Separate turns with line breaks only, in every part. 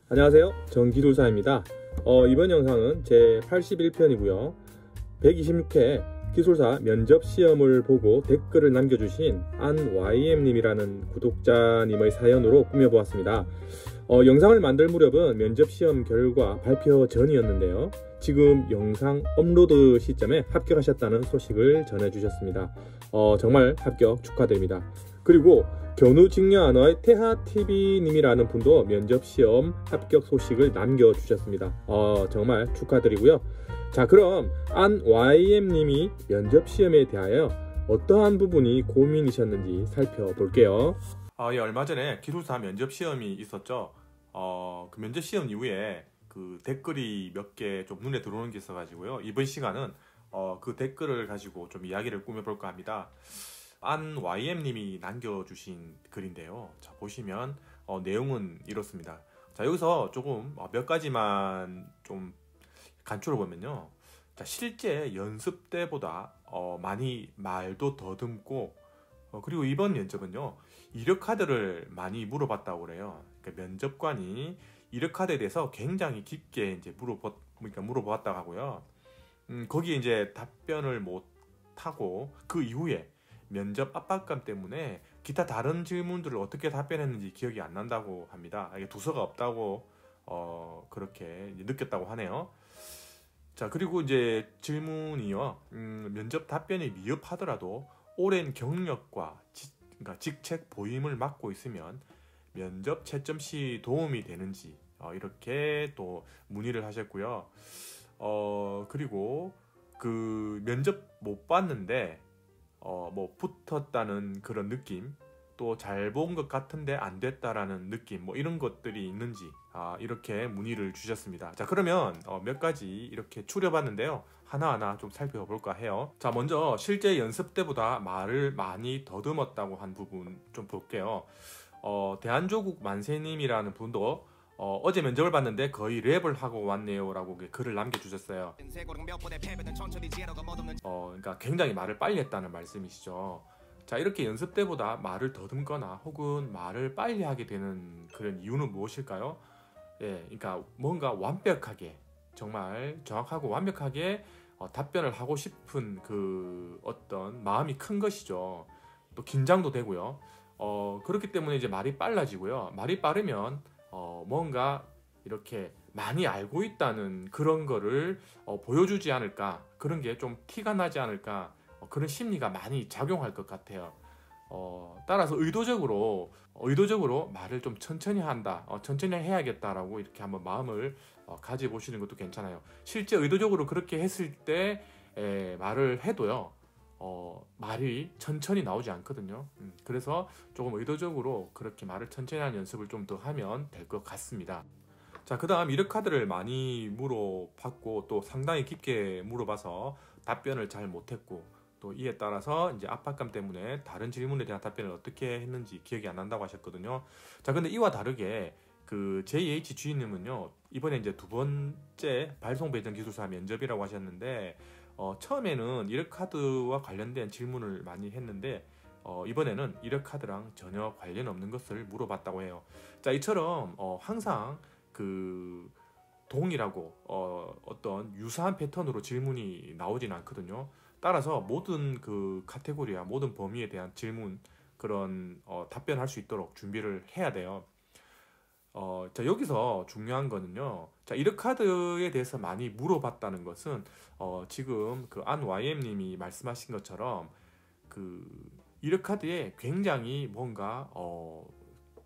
안녕하세요, 정기술사입니다. 이번 영상은 제 81편이고요 126회 기술사 면접 시험을 보고 댓글을 남겨주신 안YM님이라는 구독자님의 사연으로 꾸며보았습니다. 영상을 만들 무렵은 면접 시험 결과 발표 전이었는데요, 지금 영상 업로드 시점에 합격하셨다는 소식을 전해주셨습니다. 정말 합격 축하드립니다. 그리고 견우직녀아너의 태하TV님이라는 분도 면접시험 합격 소식을 남겨주셨습니다. 정말 축하드리고요. 자, 그럼 안YM님이 면접시험에 대하여 어떠한 부분이 고민이셨는지 살펴볼게요. 예, 얼마 전에 기술사 면접시험이 있었죠. 그 면접시험 이후에 그 댓글이 몇 개 좀 눈에 들어오는 게 있어가지고요, 이번 시간은 그 댓글을 가지고 좀 이야기를 꾸며볼까 합니다. 안YM님이 남겨주신 글인데요. 자, 보시면 내용은 이렇습니다. 자, 여기서 조금 몇 가지만 좀 간추려 보면요. 자, 실제 연습 때보다 많이 말도 더듬고, 그리고 이번 면접은요, 이력카드를 많이 물어봤다고 그래요. 그러니까 면접관이 이력카드에 대해서 굉장히 깊게 이제 물어봤다고 하고요. 거기에 이제 답변을 못 하고 그 이후에 면접 압박감 때문에 기타 다른 질문들을 어떻게 답변했는지 기억이 안 난다고 합니다. 이게 두서가 없다고 그렇게 느꼈다고 하네요. 자, 그리고 이제 질문이요, 면접 답변이 미흡하더라도 오랜 경력과 그러니까 직책 보임을 맡고 있으면 면접 채점 시 도움이 되는지 이렇게 또 문의를 하셨고요. 그리고 그 면접 못 봤는데 뭐 붙었다는 그런 느낌, 또 잘 본 것 같은데 안 됐다라는 느낌, 뭐 이런 것들이 있는지 이렇게 문의를 주셨습니다. 자, 그러면 몇 가지 이렇게 추려봤는데요, 하나하나 좀 살펴볼까 해요. 자, 먼저 실제 연습 때보다 말을 많이 더듬었다고 한 부분 좀 볼게요. 대한조국 만세님이라는 분도 어제 면접을 봤는데 거의 랩을 하고 왔네요 라고 글을 남겨주셨어요. 그러니까 굉장히 말을 빨리 했다는 말씀이시죠. 자, 이렇게 연습 때보다 말을 더듬거나 혹은 말을 빨리 하게 되는 그런 이유는 무엇일까요? 예, 그러니까 뭔가 완벽하게, 정말 정확하고 완벽하게 답변을 하고 싶은 그 어떤 마음이 큰 것이죠. 또 긴장도 되고요. 그렇기 때문에 이제 말이 빨라지고요. 말이 빠르면 뭔가 이렇게 많이 알고 있다는 그런 거를 보여주지 않을까, 그런 게 좀 티가 나지 않을까, 그런 심리가 많이 작용할 것 같아요. 따라서 의도적으로 말을 좀 천천히 한다, 천천히 해야겠다라고 이렇게 한번 마음을 가져보시는 것도 괜찮아요. 실제 의도적으로 그렇게 했을 때 말을 해도요, 말이 천천히 나오지 않거든요. 그래서 조금 의도적으로 그렇게 말을 천천히 하는 연습을 좀 더 하면 될 것 같습니다. 자, 그 다음 이력카드를 많이 물어봤고 또 상당히 깊게 물어봐서 답변을 잘 못했고, 또 이에 따라서 이제 압박감 때문에 다른 질문에 대한 답변을 어떻게 했는지 기억이 안 난다고 하셨거든요. 자, 근데 이와 다르게 그 JH 주인님은요, 이번에 이제 두 번째 발송 배정 기술사 면접이라고 하셨는데, 처음에는 이력카드와 관련된 질문을 많이 했는데 이번에는 이력카드랑 전혀 관련 없는 것을 물어봤다고 해요. 자, 이처럼 항상 그 동일하고 어떤 유사한 패턴으로 질문이 나오진 않거든요. 따라서 모든 그 카테고리와 모든 범위에 대한 질문, 그런 답변할 수 있도록 준비를 해야 돼요. 자, 여기서 중요한 거는요, 자, 이력카드에 대해서 많이 물어봤다는 것은 지금 그 안YM님이 말씀하신 것처럼 그 이력카드에 굉장히 뭔가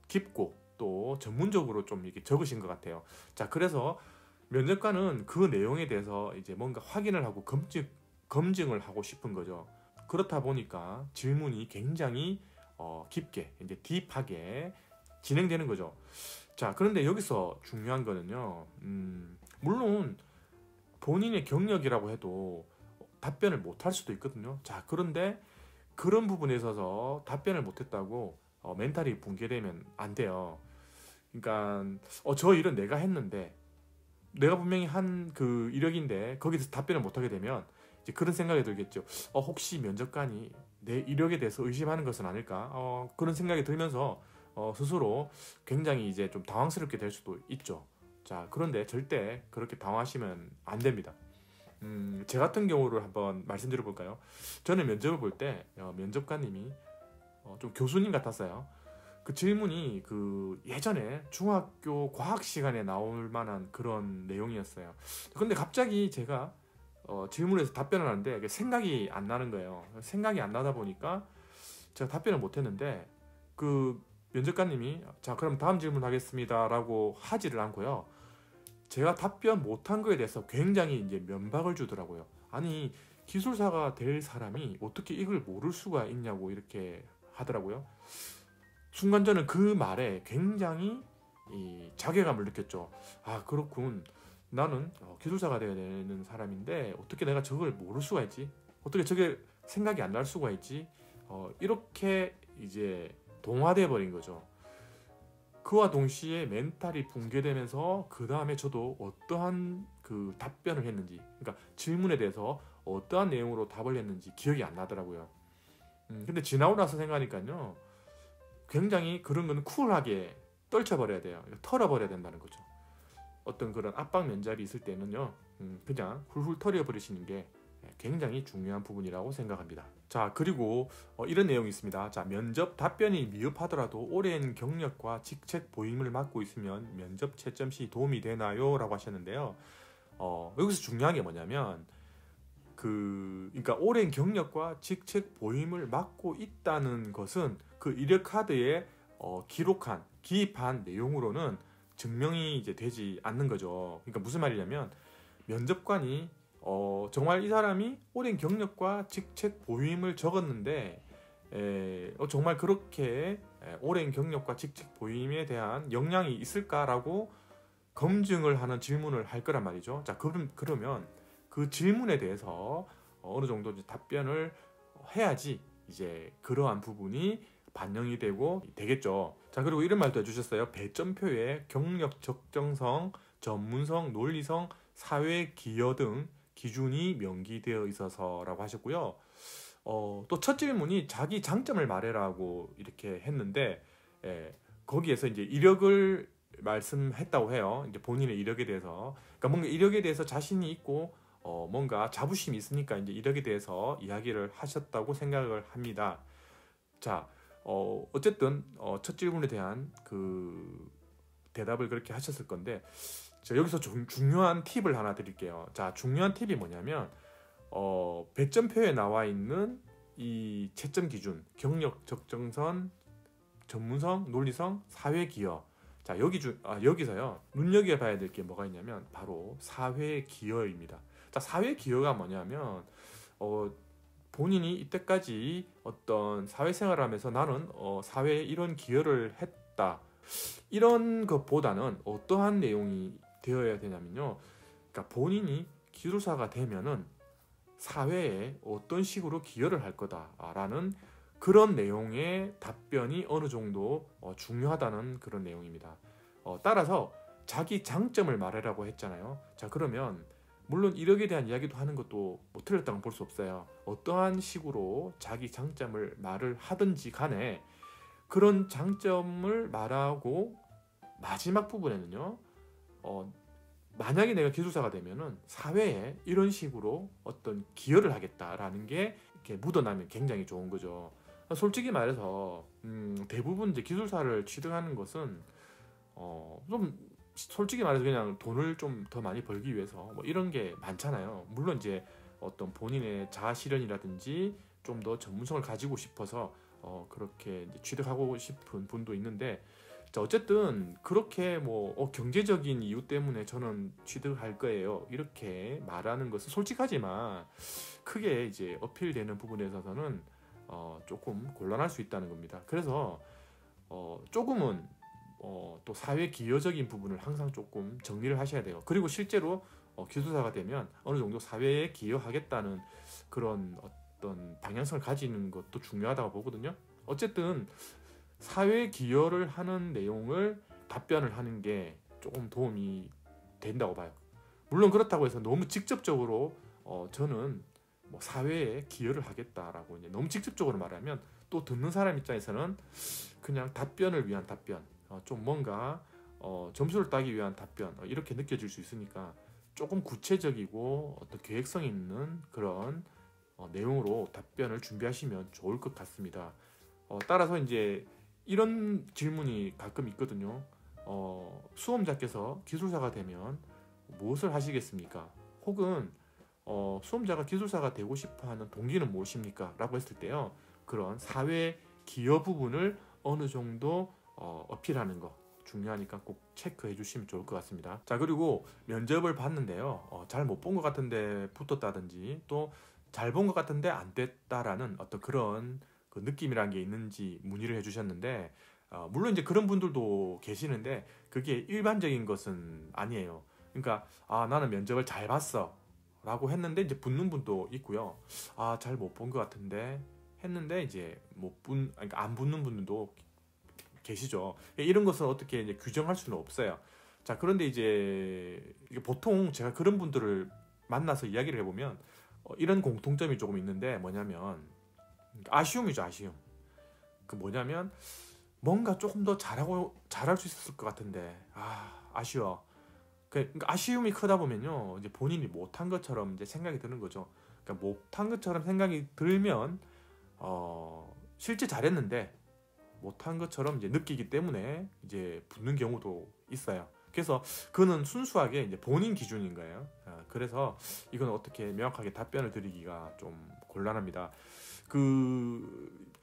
깊고 또 전문적으로 좀 이렇게 적으신 것 같아요. 자, 그래서 면접관은 그 내용에 대해서 이제 뭔가 확인을 하고 검증을 하고 싶은 거죠. 그렇다 보니까 질문이 굉장히 깊게, 이제 딥하게 진행되는 거죠. 자, 그런데 여기서 중요한 거는요, 물론 본인의 경력이라고 해도 답변을 못 할 수도 있거든요. 자, 그런데 그런 부분에 있어서 답변을 못했다고 멘탈이 붕괴되면 안 돼요. 그러니까 저 일은 내가 했는데, 내가 분명히 한 그 이력인데 거기서 답변을 못하게 되면 이제 그런 생각이 들겠죠. 혹시 면접관이 내 이력에 대해서 의심하는 것은 아닐까, 그런 생각이 들면서 스스로 굉장히 이제 좀 당황스럽게 될 수도 있죠. 자, 그런데 절대 그렇게 당황하시면 안 됩니다. 제 같은 경우를 한번 말씀드려 볼까요? 저는 면접을 볼 때 면접관님이 좀 교수님 같았어요. 그 질문이 그 예전에 중학교 과학 시간에 나올 만한 그런 내용이었어요. 근데 갑자기 제가 질문에서 답변을 하는데 생각이 안 나는 거예요. 생각이 안 나다 보니까 제가 답변을 못 했는데 그 면접관님이 자, 그럼 다음 질문 하겠습니다 라고 하지를 않고요. 제가 답변 못한 거에 대해서 굉장히 이제 면박을 주더라고요. 아니, 기술사가 될 사람이 어떻게 이걸 모를 수가 있냐고 이렇게 하더라고요. 순간 저는 그 말에 굉장히 자괴감을 느꼈죠. 아, 그렇군. 나는 기술사가 되어야 되는 사람인데 어떻게 내가 저걸 모를 수가 있지? 어떻게 저게 생각이 안 날 수가 있지? 이렇게 이제 동화돼 버린 거죠. 그와 동시에 멘탈이 붕괴되면서 그 다음에 저도 어떠한 그 답변을 했는지, 그러니까 질문에 대해서 어떠한 내용으로 답을 했는지 기억이 안 나더라고요. 근데 지나고 나서 생각하니까요, 굉장히 그런 건 쿨하게 떨쳐버려야 돼요. 털어버려야 된다는 거죠. 어떤 그런 압박 면접이 있을 때는요, 그냥 훌훌 털어버리시는 게 굉장히 중요한 부분이라고 생각합니다. 자, 그리고 이런 내용이 있습니다. 자, 면접 답변이 미흡하더라도 오랜 경력과 직책 보임을 맡고 있으면 면접 채점 시 도움이 되나요? 라고 하셨는데요. 여기서 중요한 게 뭐냐면 그러니까 오랜 경력과 직책 보임을 맡고 있다는 것은 그 이력 카드에 기입한 내용으로는 증명이 이제 되지 않는 거죠. 그러니까 무슨 말이냐면 면접관이 정말 이 사람이 오랜 경력과 직책 보임을 적었는데 정말 그렇게 오랜 경력과 직책 보임에 대한 역량이 있을까라고 검증을 하는 질문을 할 거란 말이죠. 자, 그러면 그 질문에 대해서 어느 정도 이제 답변을 해야지 이제 그러한 부분이 반영이 되겠죠. 자, 그리고 이런 말도 해주셨어요. 배점표에 경력 적정성, 전문성, 논리성, 사회 기여 등 기준이 명기되어 있어서라고 하셨고요. 또 첫 질문이 자기 장점을 말해라고 이렇게 했는데 거기에서 이제 이력을 말씀했다고 해요. 이제 본인의 이력에 대해서, 그러니까 뭔가 이력에 대해서 자신이 있고 뭔가 자부심이 있으니까 이제 이력에 대해서 이야기를 하셨다고 생각을 합니다. 자, 어쨌든 첫 질문에 대한 그 대답을 그렇게 하셨을 건데, 자, 여기서 중요한 팁을 하나 드릴게요. 자, 중요한 팁이 뭐냐면 배점표에 나와 있는 이 채점 기준, 경력 적정선, 전문성, 논리성, 사회 기여. 자, 여기서요 눈여겨봐야 될 게 뭐가 있냐면 바로 사회 기여입니다. 자, 사회 기여가 뭐냐면 본인이 이때까지 어떤 사회생활을 하면서 나는 사회에 이런 기여를 했다, 이런 것보다는 어떠한 내용이 되어야 되냐면요, 그러니까 본인이 기술사가 되면은 사회에 어떤 식으로 기여를 할 거다라는 그런 내용의 답변이 어느 정도 중요하다는 그런 내용입니다. 따라서 자기 장점을 말하라고 했잖아요. 자, 그러면 물론 이력에 대한 이야기도 하는 것도 뭐 틀렸다고 볼 수 없어요. 어떠한 식으로 자기 장점을 말을 하든지 간에 그런 장점을 말하고 마지막 부분에는요, 만약에 내가 기술사가 되면은 사회에 이런 식으로 어떤 기여를 하겠다라는 게 이렇게 묻어나면 굉장히 좋은 거죠. 솔직히 말해서 대부분 이제 기술사를 취득하는 것은 좀 솔직히 말해서 그냥 돈을 좀 더 많이 벌기 위해서 뭐 이런 게 많잖아요. 물론 이제 어떤 본인의 자아 실현이라든지 좀 더 전문성을 가지고 싶어서 그렇게 이제 취득하고 싶은 분도 있는데, 자, 어쨌든 그렇게 뭐 경제적인 이유 때문에 저는 취득할 거예요 이렇게 말하는 것은 솔직하지만 크게 이제 어필되는 부분에 있어서는 조금 곤란할 수 있다는 겁니다. 그래서 조금은 또 사회 기여적인 부분을 항상 조금 정리를 하셔야 돼요. 그리고 실제로 기술사가 되면 어느 정도 사회에 기여하겠다는 그런 어떤 방향성을 가지는 것도 중요하다고 보거든요. 어쨌든 사회 기여를 하는 내용을 답변을 하는 게 조금 도움이 된다고 봐요. 물론 그렇다고 해서 너무 직접적으로 저는 뭐 사회에 기여를 하겠다라고 이제 너무 직접적으로 말하면 또 듣는 사람 입장에서는 그냥 답변을 위한 답변, 좀 뭔가 점수를 따기 위한 답변, 이렇게 느껴질 수 있으니까 조금 구체적이고 어떤 계획성 있는 그런 내용으로 답변을 준비하시면 좋을 것 같습니다. 따라서 이제 이런 질문이 가끔 있거든요. 수험자께서 기술사가 되면 무엇을 하시겠습니까? 혹은 수험자가 기술사가 되고 싶어하는 동기는 무엇입니까? 라고 했을 때요, 그런 사회 기여 부분을 어느 정도 어필하는 거 중요하니까 꼭 체크해 주시면 좋을 것 같습니다. 자, 그리고 면접을 봤는데요, 잘 못 본 것 같은데 붙었다든지 또 잘 본 것 같은데 안 됐다라는 어떤 그런 그 느낌이란 게 있는지 문의를 해주셨는데, 물론 이제 그런 분들도 계시는데 그게 일반적인 것은 아니에요. 그러니까 나는 면접을 잘 봤어 라고 했는데 이제 붙는 분도 있고요. 잘 못 본 것 같은데 했는데 이제 그러니까 안 붙는 분들도 계시죠. 이런 것은 어떻게 이제 규정할 수는 없어요. 자, 그런데 이제 이게 보통 제가 그런 분들을 만나서 이야기를 해보면 이런 공통점이 조금 있는데, 뭐냐면 아쉬움이죠, 아쉬움. 그 뭐냐면 뭔가 조금 더 잘할 수 있었을 것 같은데 아쉬워. 그러니까 아쉬움이 크다 보면요, 이제 본인이 못한 것처럼 이제 생각이 드는 거죠. 그러니까 못한 것처럼 생각이 들면 실제 잘했는데 못한 것처럼 이제 느끼기 때문에 이제 붙는 경우도 있어요. 그래서 그는 순수하게 이제 본인 기준인 거예요. 그래서 이건 어떻게 명확하게 답변을 드리기가 좀 곤란합니다.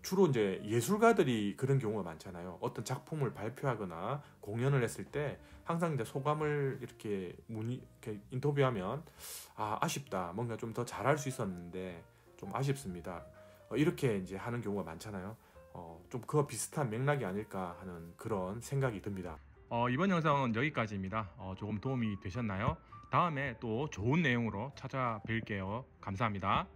주로 이제 예술가들이 그런 경우가 많잖아요. 어떤 작품을 발표하거나 공연을 했을 때 항상 이제 소감을 이렇게 이렇게 인터뷰하면 아쉽다, 뭔가 좀 더 잘할 수 있었는데 좀 아쉽습니다, 이렇게 이제 하는 경우가 많잖아요. 좀 그와 비슷한 맥락이 아닐까 하는 그런 생각이 듭니다. 이번 영상은 여기까지입니다. 조금 도움이 되셨나요? 다음에 또 좋은 내용으로 찾아뵐게요. 감사합니다.